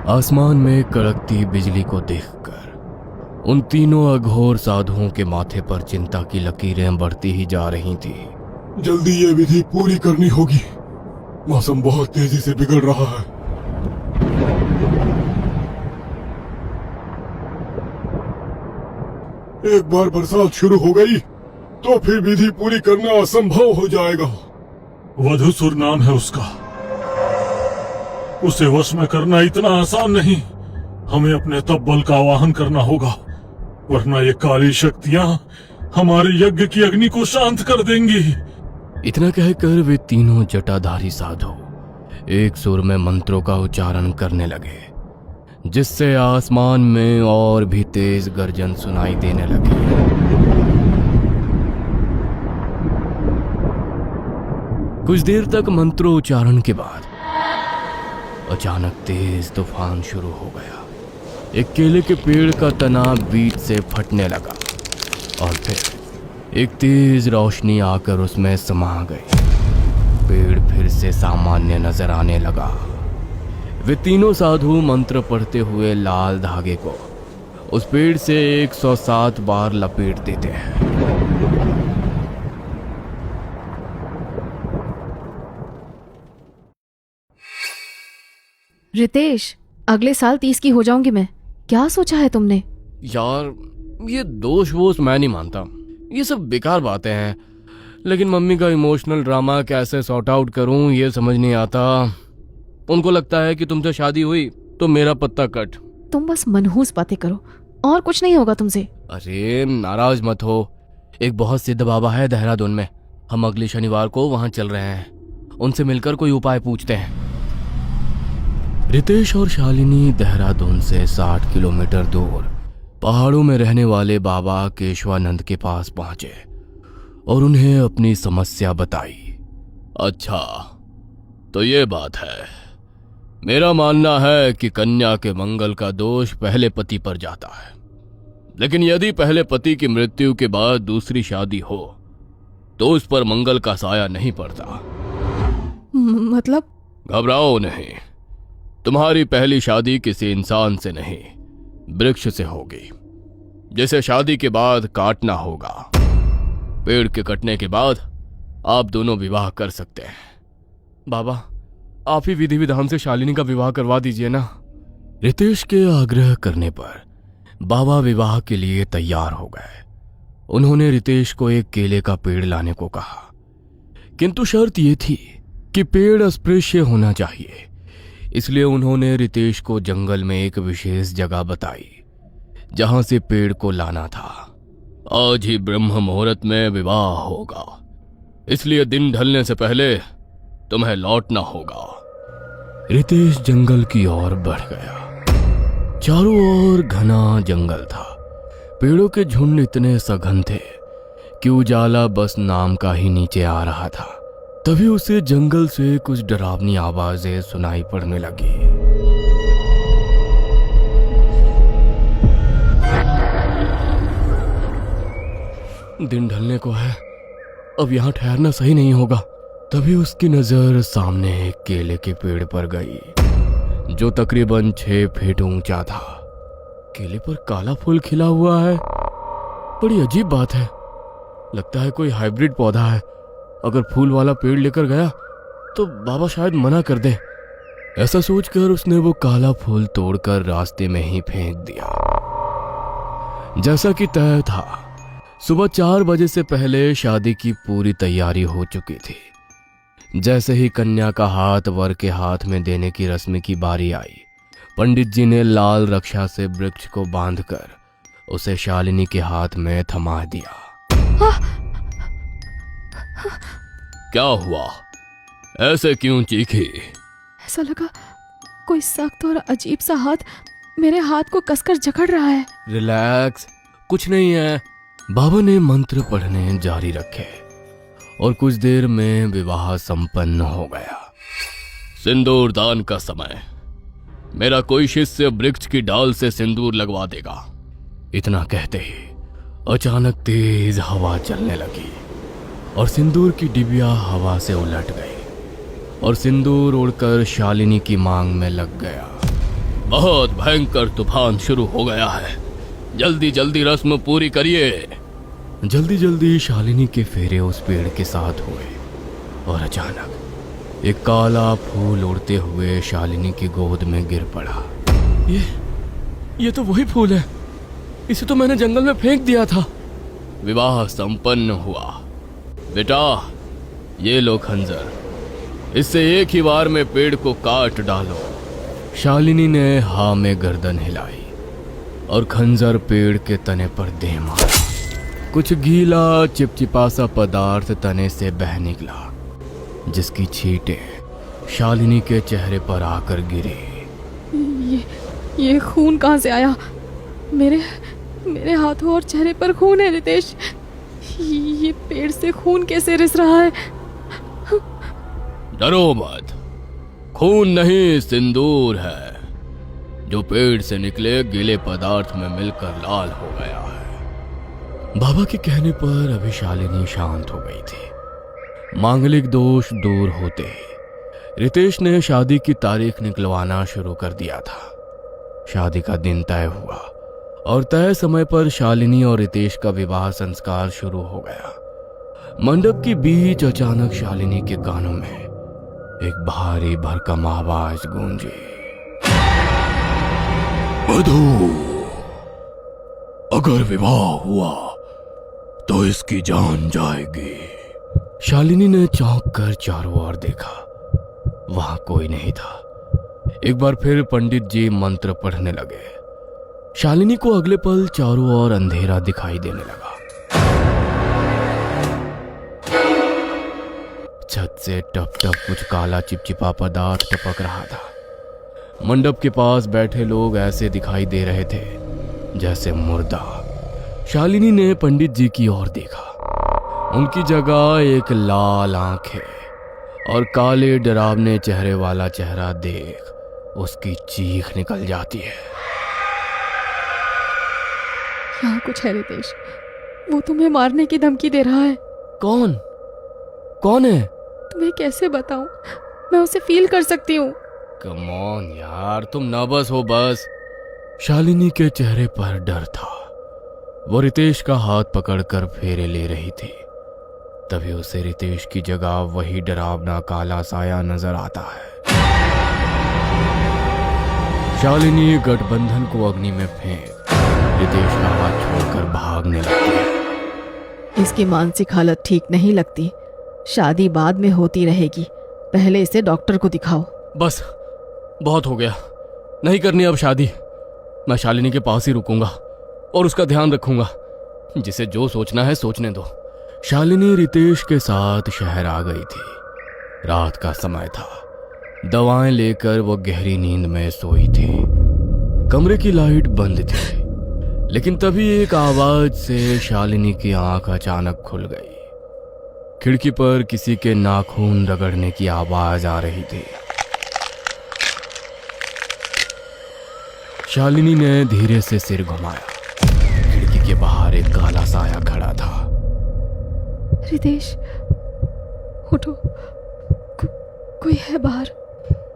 आसमान में कड़कती बिजली को देखकर उन तीनों अघोर साधुओं के माथे पर चिंता की लकीरें बढ़ती ही जा रही थी। जल्दी ये विधि पूरी करनी होगी। मौसम बहुत तेजी से बिगड़ रहा है। एक बार बरसात शुरू हो गई तो फिर विधि पूरी करना असंभव हो जाएगा। वधुसुर नाम है उसका। उसे वश में करना इतना आसान नहीं। हमें अपने तप का आवाहन करना होगा, वरना ये काली शक्तियां हमारे यज्ञ की अग्नि को शांत कर देंगी। इतना कहकर वे तीनों जटाधारी साधु एक सुर में मंत्रों का उच्चारण करने लगे, जिससे आसमान में और भी तेज गर्जन सुनाई देने लगी। कुछ देर तक मंत्रोच्चारण के बाद अचानक तेज तूफान शुरू हो गया। एक केले के पेड़ का तना बीच से फटने लगा और फिर एक तेज रोशनी आकर उसमें समा गई। पेड़ फिर से सामान्य नजर आने लगा। वे तीनों साधु मंत्र पढ़ते हुए लाल धागे को उस पेड़ से 107 बार लपेट देते हैं। रितेश, अगले साल 30 की हो जाऊंगी मैं। क्या सोचा है तुमने? यार, ये दोष वोष मैं नहीं मानता, ये सब बेकार बातें हैं। लेकिन मम्मी का इमोशनल ड्रामा कैसे सॉर्ट आउट करूं ये समझ नहीं आता। उनको लगता है कि तुमसे शादी हुई तो मेरा पत्ता कट। तुम बस मनहूस बातें करो और कुछ नहीं होगा तुमसे। अरे नाराज मत हो। एक बहुत सिद्ध बाबा है देहरादून में, हम अगले शनिवार को वहां चल रहे हैं। उनसे मिलकर कोई उपाय पूछते हैं। रितेश और शालिनी देहरादून से 60 किलोमीटर दूर पहाड़ों में रहने वाले बाबा केशवानंद के पास पहुंचे और उन्हें अपनी समस्या बताई। अच्छा, तो ये बात है। मेरा मानना है कि कन्या के मंगल का दोष पहले पति पर जाता है, लेकिन यदि पहले पति की मृत्यु के बाद दूसरी शादी हो तो उस पर मंगल का साया नहीं पड़ता। मतलब? घबराओ नहीं, तुम्हारी पहली शादी किसी इंसान से नहीं, वृक्ष से होगी, जिसे शादी के बाद काटना होगा। पेड़ के कटने के बाद आप दोनों विवाह कर सकते हैं। बाबा, आप ही विधि विधान से शालिनी का विवाह करवा दीजिए ना। रितेश के आग्रह करने पर बाबा विवाह के लिए तैयार हो गए। उन्होंने रितेश को एक केले का पेड़ लाने को कहा, किंतु शर्त यह थी कि पेड़ अस्पृश्य होना चाहिए। इसलिए उन्होंने रितेश को जंगल में एक विशेष जगह बताई जहां से पेड़ को लाना था। आज ही ब्रह्म मुहूर्त में विवाह होगा, इसलिए दिन ढलने से पहले तुम्हें लौटना होगा। रितेश जंगल की ओर बढ़ गया। चारों ओर घना जंगल था। पेड़ों के झुंड इतने सघन थे कि उजाला बस नाम का ही नीचे आ रहा था। तभी उसे जंगल से कुछ डरावनी आवाजें सुनाई पड़ने लगी। दिन ढलने को है, अब यहां ठहरना सही नहीं होगा। तभी उसकी नजर सामने एक केले के पेड़ पर गई, जो तकरीबन 6 फीट ऊंचा था। केले पर काला फूल खिला हुआ है। बड़ी अजीब बात है, लगता है कोई हाइब्रिड पौधा है। अगर फूल वाला पेड़ लेकर गया तो बाबा शायद मना कर दे। ऐसा सोचकर उसने वो काला फूल तोड़कर रास्ते में ही फेंक दिया। जैसा कि तय था, सुबह 4 बजे से पहले शादी की पूरी तैयारी हो चुकी थी। जैसे ही कन्या का हाथ वर के हाथ में देने की रस्म की बारी आई, पंडित जी ने लाल रक्षा से वृक्ष को बांधकर उसे शालिनी के हाथ में थमा दिया। क्या हुआ? ऐसे क्यों चीखी? ऐसा लगा कोई सख्त और अजीब सा हाथ मेरे हाथ को कसकर जकड़ रहा है। रिलैक्स, कुछ नहीं है। बाबा ने मंत्र पढ़ने जारी रखे और कुछ देर में विवाह संपन्न हो गया। सिंदूर दान का समय। मेरा कोई शिष्य वृक्ष की डाल से सिंदूर लगवा देगा। इतना कहते ही अचानक तेज हवा चलने लगी और सिंदूर की डिबिया हवा से उलट गई और सिंदूर उड़कर शालिनी की मांग में लग गया। बहुत भयंकर तूफान शुरू हो गया है। जल्दी जल्दी रस्म पूरी करिए। जल्दी जल्दी शालिनी के फेरे उस पेड़ के साथ हुए और अचानक एक काला फूल उड़ते हुए शालिनी की गोद में गिर पड़ा। ये तो वही फूल है, इसे तो मैंने जंगल में फेंक दिया था। विवाह संपन्न हुआ। बेटा, ये लो खंजर, इससे एक ही बार में पेड़ को काट डालो। शालिनी ने हाँ में गर्दन हिलाई और खंजर पेड़ के तने पर दे मारा। कुछ गीला चिपचिपा सा पदार्थ तने से बह निकला, जिसकी छींटें शालिनी के चेहरे पर आकर गिरी। ये खून कहाँ से आया? मेरे हाथों और चेहरे पर खून है रितेश। ये पेड़ से खून कैसे रिस रहा है? डरो मत, खून नहीं सिंदूर है, जो पेड़ से निकले गीले पदार्थ में मिलकर लाल हो गया है। बाबा के कहने पर अभी शालिनी शांत हो गई थी। मांगलिक दोष दूर होते ही रितेश ने शादी की तारीख निकलवाना शुरू कर दिया था। शादी का दिन तय हुआ और तय समय पर शालिनी और रितेश का विवाह संस्कार शुरू हो गया। मंडप के बीच अचानक शालिनी के कानों में एक भारी भरकम आवाज गूंजी। वधू, अगर विवाह हुआ तो इसकी जान जाएगी। शालिनी ने चौंक कर चारों ओर देखा, वहां कोई नहीं था। एक बार फिर पंडित जी मंत्र पढ़ने लगे। शालिनी को अगले पल चारों ओर अंधेरा दिखाई देने लगा। छत से टप टप कुछ काला चिपचिपा पदार्थ टपक रहा था। मंडप के पास बैठे लोग ऐसे दिखाई दे रहे थे जैसे मुर्दा। शालिनी ने पंडित जी की ओर देखा। उनकी जगह एक लाल आंखें और काले डरावने चेहरे वाला चेहरा देख उसकी चीख निकल जाती है। यहाँ कुछ है रितेश, वो तुम्हें मारने की धमकी दे रहा है। कौन है? तुम्हें कैसे बताऊं, मैं उसे फील कर सकती हूँ। कम ऑन यार, तुम नर्वस हो बस। शालिनी के चेहरे पर डर था। वो रितेश का हाथ पकड़कर फेरे ले रही थी। तभी उसे रितेश की जगह वही डरावना काला साया नजर आता है। शालिनी गठबंधन को अग्नि में फेंक रितेश का हाथ छोड़कर भागने लगती है। इसकी मानसिक हालत ठीक नहीं लगती। शादी बाद में होती रहेगी, पहले इसे डॉक्टर को दिखाओ। बस बहुत हो गया, नहीं करनी अब शादी। मैं शालिनी के पास ही रुकूंगा और उसका ध्यान रखूंगा। जिसे जो सोचना है सोचने दो। शालिनी रितेश के साथ शहर आ गई थी। रात का समय था। दवाएं लेकर वो गहरी नींद में सोई थी। कमरे की लाइट बंद थी, लेकिन तभी एक आवाज से शालिनी की आंख अचानक खुल गई। खिड़की पर किसी के नाखून रगड़ने की आवाज आ रही थी। शालिनी ने धीरे से सिर घुमाया। खिड़की के बाहर एक काला साया खड़ा था। रितेश, उठो, कोई है बाहर।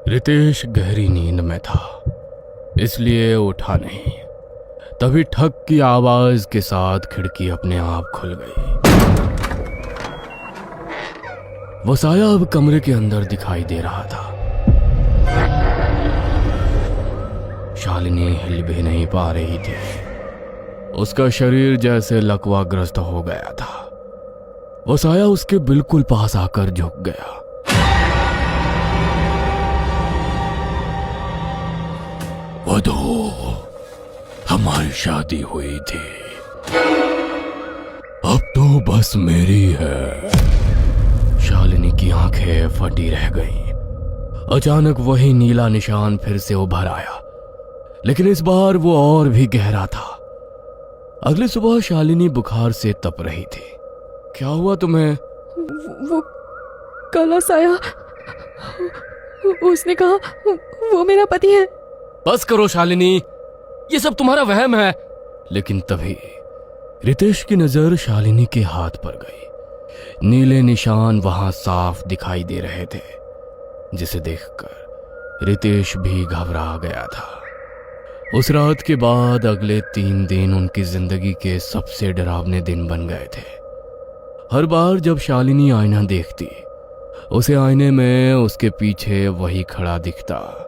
रितेश गहरी नींद में था, इसलिए उठा नहीं। तभी ठक की आवाज के साथ खिड़की अपने आप खुल गई। वो साया अब कमरे के अंदर दिखाई दे रहा था। शालिनी हिल भी नहीं पा रही थी। उसका शरीर जैसे लकवाग्रस्त हो गया था। वो साया उसके बिल्कुल पास आकर झुक गया। वधू, हमारी शादी हुई थी, अब तो बस मेरी है। शालिनी की आंखें फटी रह गईं। अचानक वही नीला निशान फिर से उभर आया, लेकिन इस बार वो और भी गहरा था। अगली सुबह शालिनी बुखार से तप रही थी। क्या हुआ तुम्हें? वो काला साया, उसने कहा वो मेरा पति है। बस करो शालिनी, ये सब तुम्हारा वहम है। लेकिन तभी रितेश की नजर शालिनी के हाथ पर गई। नीले निशान वहां साफ दिखाई दे रहे थे, जिसे देखकर रितेश भी घबरा गया था। उस रात के बाद अगले 3 दिन उनकी जिंदगी के सबसे डरावने दिन बन गए थे। हर बार जब शालिनी आईना देखती, उसे आईने में उसके पीछे वही खड़ा दिखता।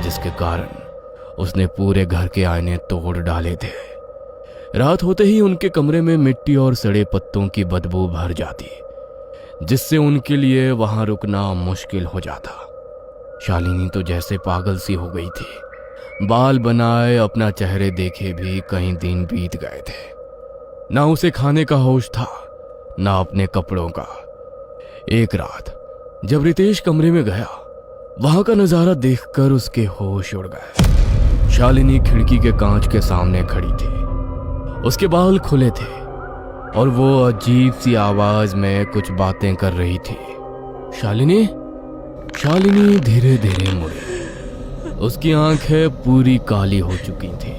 जिसके कारण उसने पूरे घर के आईने तोड़ डाले थे। रात होते ही उनके कमरे में मिट्टी और सड़े पत्तों की बदबू भर जाती, जिससे उनके लिए वहां रुकना मुश्किल हो जाता। शालिनी तो जैसे पागल सी हो गई थी। बाल बनाए अपना चेहरे देखे भी कई दिन बीत गए थे। ना उसे खाने का होश था, ना अपने कपड़ों का। एक रात जब रितेश कमरे में गया, वहां का नजारा देखकर उसके होश उड़ गए। शालिनी खिड़की के कांच के सामने खड़ी थी। उसके बाल खुले थे और वो अजीब सी आवाज में कुछ बातें कर रही थी। शालिनी धीरे धीरे मुड़ी। उसकी आंखें पूरी काली हो चुकी थी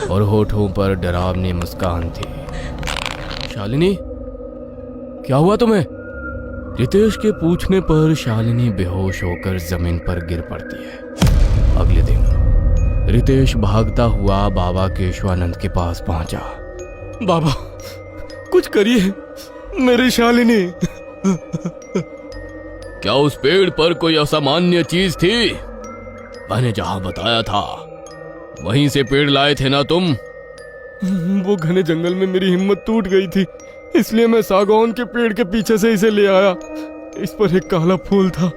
और होठों पर डरावनी मुस्कान थी। शालिनी, क्या हुआ तुम्हें? रितेश के पूछने पर शालिनी बेहोश होकर जमीन पर गिर पड़ती है। अगले दिन रितेश भागता हुआ बाबा केशवानंद के पास पहुंचा। बाबा, कुछ करिए, मेरी शालिनी। क्या उस पेड़ पर कोई असामान्य चीज थी? मैंने जहां बताया था वहीं से पेड़ लाए थे ना तुम? वो घने जंगल में मेरी हिम्मत टूट गई थी, इसलिए मैं सागौन के पेड़ के पीछे से इसे ले आया। इस पर एक काला फूल था,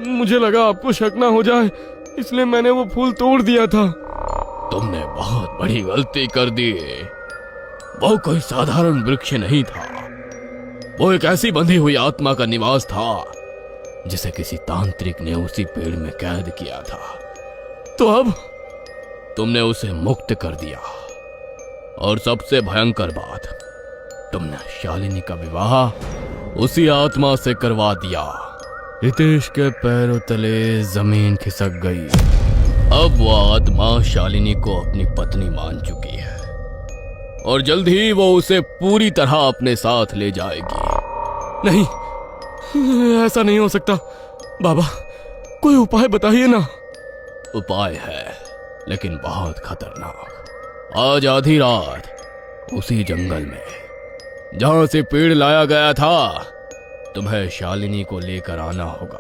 मुझे लगा आपको शक ना हो जाए, इसलिए मैंने वो फूल तोड़ दिया था। तुमने बहुत बड़ी गलती कर दी। वो कोई साधारण वृक्ष नहीं था, वो एक ऐसी बंधी हुई आत्मा का निवास था जिसे किसी तांत्रिक ने उसी पेड़ में कैद किया था। तो अब तुमने उसे मुक्त कर दिया, और सबसे भयंकर बात, तुमने शालिनी का विवाह उसी आत्मा से करवा दिया। रितेश के पैरों तले जमीन खिसक गई। अब वो आत्मा शालिनी को अपनी पत्नी मान चुकी है और जल्द ही वो उसे पूरी तरह अपने साथ ले जाएगी। नहीं, ऐसा नहीं हो सकता। बाबा, कोई उपाय बताइए ना। उपाय है, लेकिन बहुत खतरनाक। आज आधी रात उसी जंगल में जहां से पेड़ लाया गया था, तुम्हें शालिनी को लेकर आना होगा।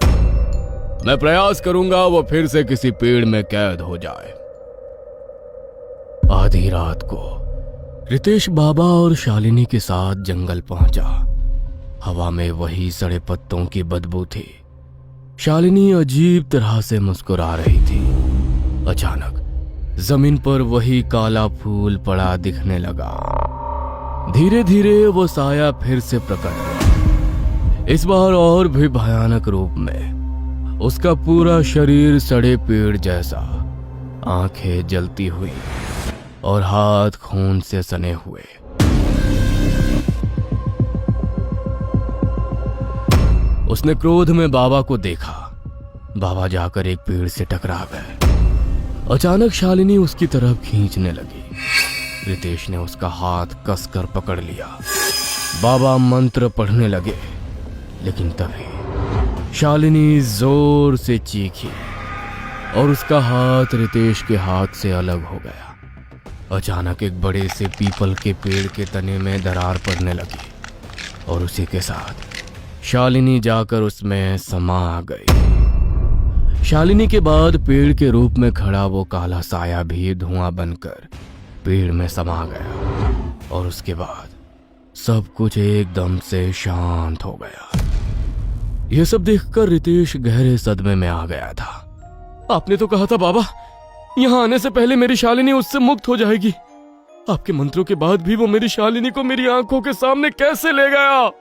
मैं प्रयास करूंगा वो फिर से किसी पेड़ में कैद हो जाए। आधी रात को रितेश बाबा और शालिनी के साथ जंगल पहुंचा। हवा में वही सड़े पत्तों की बदबू थी। शालिनी अजीब तरह से मुस्कुरा रही थी। अचानक जमीन पर वही काला फूल पड़ा दिखने लगा। धीरे धीरे वो साया फिर से प्रकट हुआ, इस बार और भी भयानक रूप में। उसका पूरा शरीर सड़े पेड़ जैसा, आंखें जलती हुई और हाथ खून से सने हुए। उसने क्रोध में बाबा को देखा। बाबा जाकर एक पेड़ से टकरा गए। अचानक शालिनी उसकी तरफ खींचने लगी। रितेश ने उसका हाथ कसकर पकड़ लिया। बाबा मंत्र पढ़ने लगे, लेकिन तभी शालिनी जोर से चीखी और उसका हाथ रितेश के हाथ से अलग हो गया। अचानक एक बड़े से पीपल के पेड़ के तने में दरार पड़ने लगी और उसी के साथ शालिनी जाकर उसमें समा गई। शालिनी के बाद पेड़ के रूप में खड़ा वो काला साया भी धुआं बनकर पेड़ में समा गया और उसके बाद सब कुछ एकदम से शांत हो गया। यह सब देखकर रितेश गहरे सदमे में आ गया था। आपने तो कहा था बाबा, यहां आने से पहले मेरी शालिनी उससे मुक्त हो जाएगी। आपके मंत्रों के बाद भी वो मेरी शालिनी को मेरी आंखों के सामने कैसे ले गया?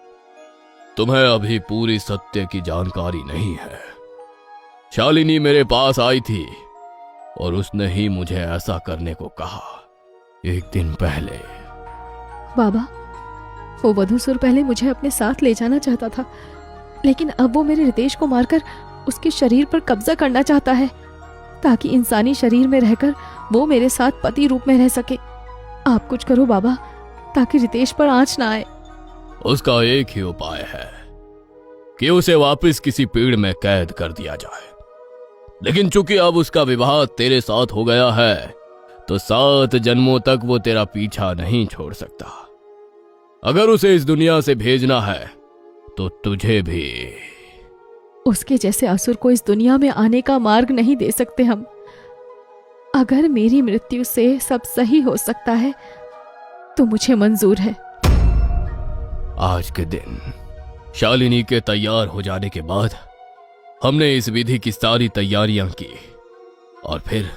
तुम्हें अभी पूरी सत्य की जानकारी नहीं है। शालिनी मेरे पास आई थी और उसने ही मुझे ऐसा करने को कहा, एक दिन पहले। बाबा, वो वधूसुर पहले मुझे अपने साथ ले जाना चाहता था, लेकिन अब वो मेरे रितेश को मारकर उसके शरीर पर कब्जा करना चाहता है। ताकि इंसानी शरीर में रहकर वो मेरे साथ पति रूप में रह सके। आप कुछ करो बाबा, ताकि रितेश पर आंच ना आए। उसका एक ही उपाय है कि उसे वापस किसी पेड़ में कैद कर दिया जाए। लेकिन चूंकि अब उसका विवाह तेरे साथ हो गया है, तो 7 जन्मों तक वो तेरा पीछा नहीं छोड़ सकता। अगर उसे इस दुनिया से भेजना है तो तुझे भी। उसके जैसे असुर को इस दुनिया में आने का मार्ग नहीं दे सकते हम। अगर मेरी मृत्यु से सब सही हो सकता है तो मुझे मंजूर है। आज के दिन शालिनी के तैयार हो जाने के बाद हमने इस विधि की सारी तैयारियां की, और फिर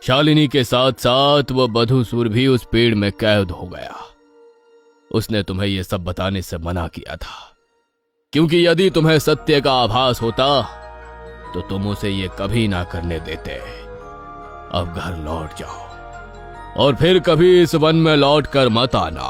शालिनी के साथ साथ वह बधुसूर भी उस पेड़ में कैद हो गया। उसने तुम्हें यह सब बताने से मना किया था, क्योंकि यदि तुम्हें सत्य का आभास होता तो तुम उसे ये कभी ना करने देते। अब घर लौट जाओ और फिर कभी इस वन में लौट कर मत आना।